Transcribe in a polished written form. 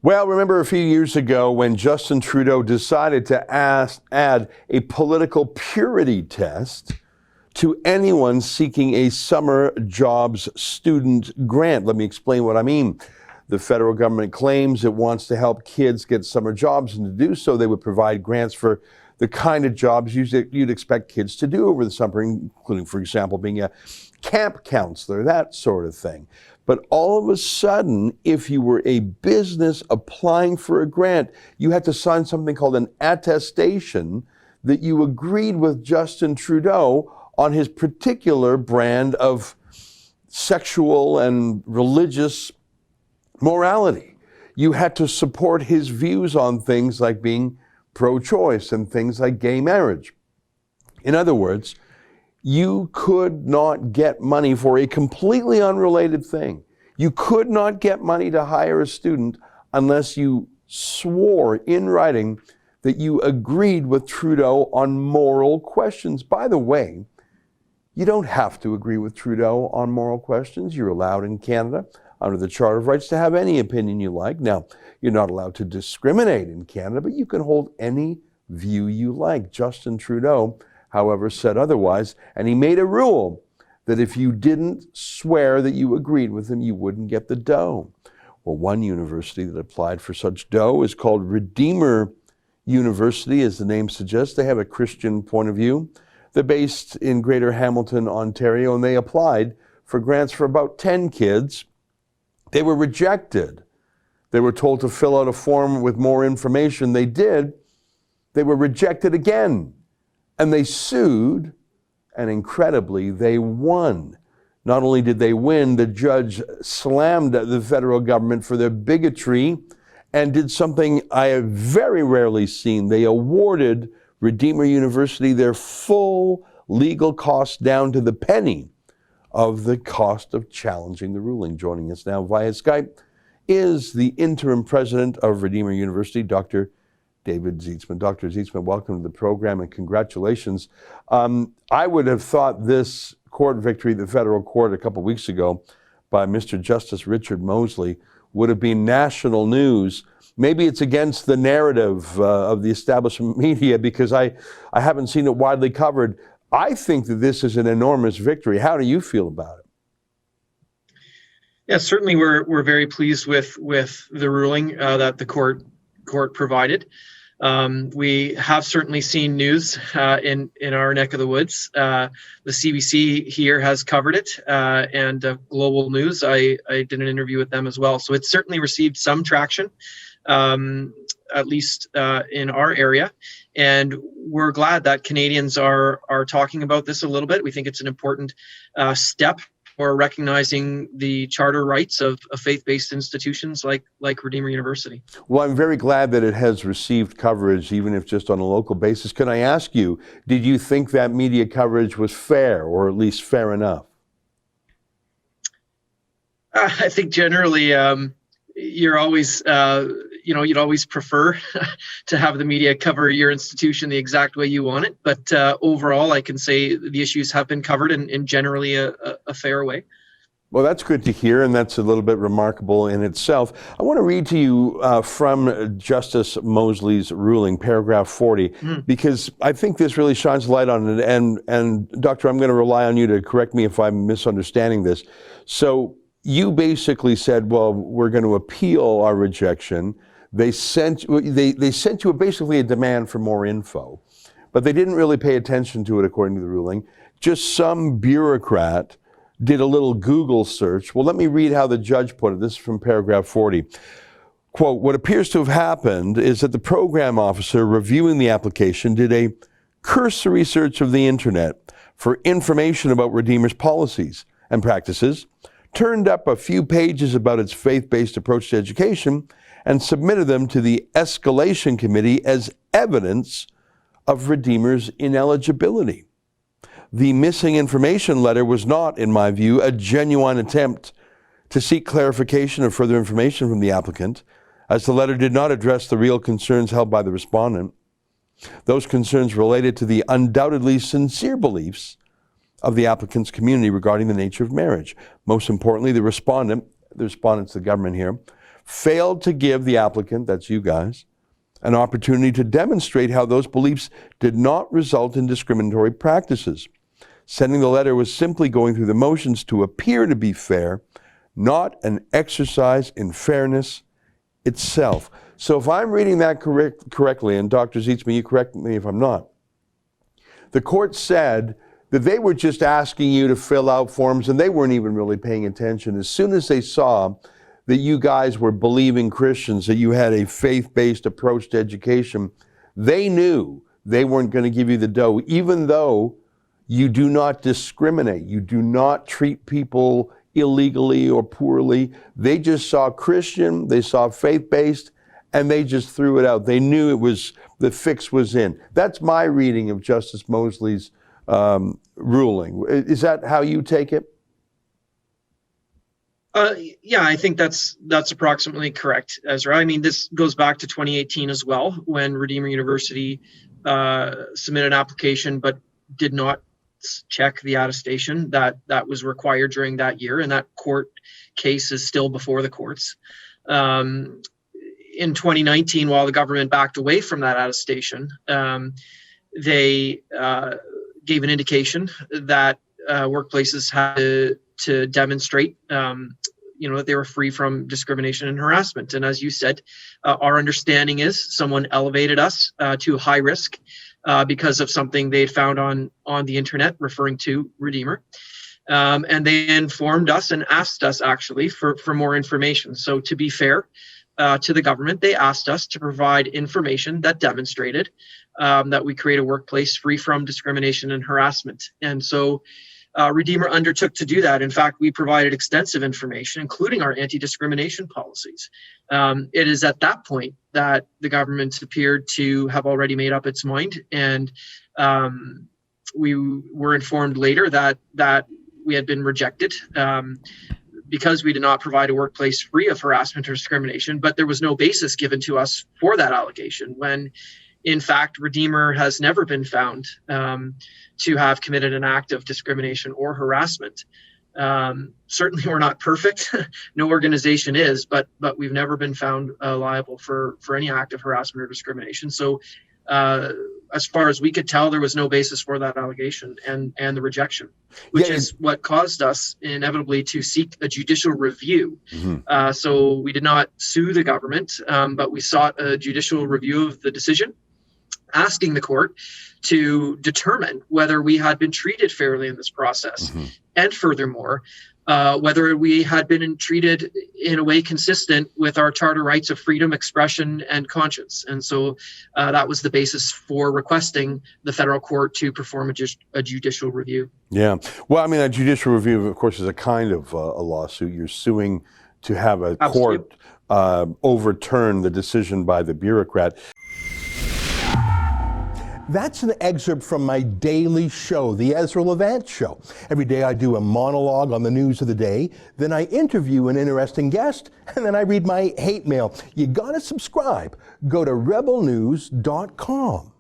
Well, remember a few years ago when Justin Trudeau decided to add a political purity test to anyone seeking a summer jobs student grant. Let me explain what I mean. The federal government claims it wants to help kids get summer jobs, and to do so, they would provide grants for the kind of jobs you'd expect kids to do over the summer, including, for example, being a camp counselor, that sort of thing. But all of a sudden, if you were a business applying for a grant, you had to sign something called an attestation that you agreed with Justin Trudeau on his particular brand of sexual and religious morality. You had to support his views on things like being pro-choice and things like gay marriage. In other words, you could not get money for a completely unrelated thing. You could not get money to hire a student unless you swore in writing that you agreed with Trudeau on moral questions. By the way, you don't have to agree with Trudeau on moral questions. You're allowed in Canada under the Charter of Rights to have any opinion you like. Now, you're not allowed to discriminate in Canada, but you can hold any view you like. Justin Trudeau, however, said otherwise, and he made a rule that if you didn't swear that you agreed with him, you wouldn't get the dough. Well, one university that applied for such dough is called Redeemer University, as the name suggests. They have a Christian point of view. They're based in Greater Hamilton, Ontario, and they applied for grants for about 10 kids. They were rejected. They were told to fill out a form with more information. They did. They were rejected again. And they sued, and incredibly, they won. Not only did they win, the judge slammed the federal government for their bigotry and did something I have very rarely seen. They awarded Redeemer University their full legal costs down to the penny of the cost of challenging the ruling. Joining us now via Skype is the interim president of Redeemer University, Dr. David Zietsma. Dr. Zietsma, welcome to the program and congratulations. I would have thought this court victory, the federal court a couple of weeks ago by Mr. Justice Richard Mosley, would have been national news. Maybe it's against the narrative of the establishment media because I haven't seen it widely covered. I think that this is an enormous victory. How do you feel about it? Yeah, certainly we're very pleased with the ruling that the court provided. We have certainly seen news in our neck of the woods. The CBC here has covered it, and Global News, I did an interview with them as well. So it's certainly received some traction, at least in our area. And we're glad that Canadians are talking about this a little bit. We think it's an important step for recognizing the charter rights of faith-based institutions like Redeemer University. Well, I'm very glad that it has received coverage, even if just on a local basis. Can I ask you, did you think that media coverage was fair, or at least fair enough? I think generally you're always, you'd always prefer to have the media cover your institution the exact way you want it. But overall, I can say the issues have been covered in generally a fair way. Well, that's good to hear, and that's a little bit remarkable in itself. I want to read to you from Justice Mosley's ruling, paragraph 40, because I think this really shines light on it. And Doctor, I'm going to rely on you to correct me if I'm misunderstanding this. So you basically said, well, we're going to appeal our rejection. They sent you basically a demand for more info, but they didn't really pay attention to it according to the ruling. Just some bureaucrat did a little Google search. Well, let me read how the judge put it. This is from paragraph 40. Quote, what appears to have happened is that the program officer reviewing the application did a cursory search of the internet for information about Redeemer's policies and practices, turned up a few pages about its faith-based approach to education, and submitted them to the escalation committee as evidence of Redeemer's ineligibility. The missing information letter was not, in my view, a genuine attempt to seek clarification or further information from the applicant, as the letter did not address the real concerns held by the respondent. Those concerns related to the undoubtedly sincere beliefs of the applicant's community regarding the nature of marriage. Most importantly, the respondent's the government here, failed to give the applicant, that's you guys, an opportunity to demonstrate how those beliefs did not result in discriminatory practices. Sending the letter was simply going through the motions to appear to be fair, not an exercise in fairness itself. So if I'm reading that correctly, and Dr. Zietsma, you correct me if I'm not, the court said that they were just asking you to fill out forms and they weren't even really paying attention. As soon as they saw that you guys were believing Christians, that you had a faith-based approach to education, they knew they weren't going to give you the dough, even though you do not discriminate. You do not treat people illegally or poorly. They just saw Christian, they saw faith-based, and they just threw it out. They knew it was, the fix was in. That's my reading of Justice Mosley's ruling. Is that how you take it? Yeah, I think that's approximately correct, Ezra. I mean, this goes back to 2018 as well, when Redeemer University submitted an application but did not check the attestation that was required during that year, and that court case is still before the courts. In 2019, while the government backed away from that attestation, they gave an indication that workplaces had to demonstrate that they were free from discrimination and harassment. And as you said, our understanding is someone elevated us to high risk because of something they found on the internet referring to Redeemer. And they informed us and asked us actually for more information. So to be fair to the government, they asked us to provide information that demonstrated that we create a workplace free from discrimination and harassment. And so Redeemer undertook to do that. In fact, we provided extensive information, including our anti-discrimination policies. It is at that point that the government appeared to have already made up its mind, and we were informed later that we had been rejected because we did not provide a workplace free of harassment or discrimination, but there was no basis given to us for that allegation, when in fact, Redeemer has never been found to have committed an act of discrimination or harassment. Certainly, we're not perfect. No organization is, but we've never been found liable for any act of harassment or discrimination. So, as far as we could tell, there was no basis for that allegation and the rejection, which is what caused us inevitably to seek a judicial review. Mm-hmm. So we did not sue the government, but we sought a judicial review of the decision, asking the court to determine whether we had been treated fairly in this process. Mm-hmm. And furthermore, whether we had been treated in a way consistent with our charter rights of freedom, expression, and conscience. And so that was the basis for requesting the federal court to perform a judicial review. Yeah. Well, I mean, a judicial review, of course, is a kind of a lawsuit. You're suing to have a court overturn the decision by the bureaucrat. That's an excerpt from my daily show, The Ezra Levant Show. Every day I do a monologue on the news of the day, then I interview an interesting guest, and then I read my hate mail. You gotta subscribe. Go to rebelnews.com.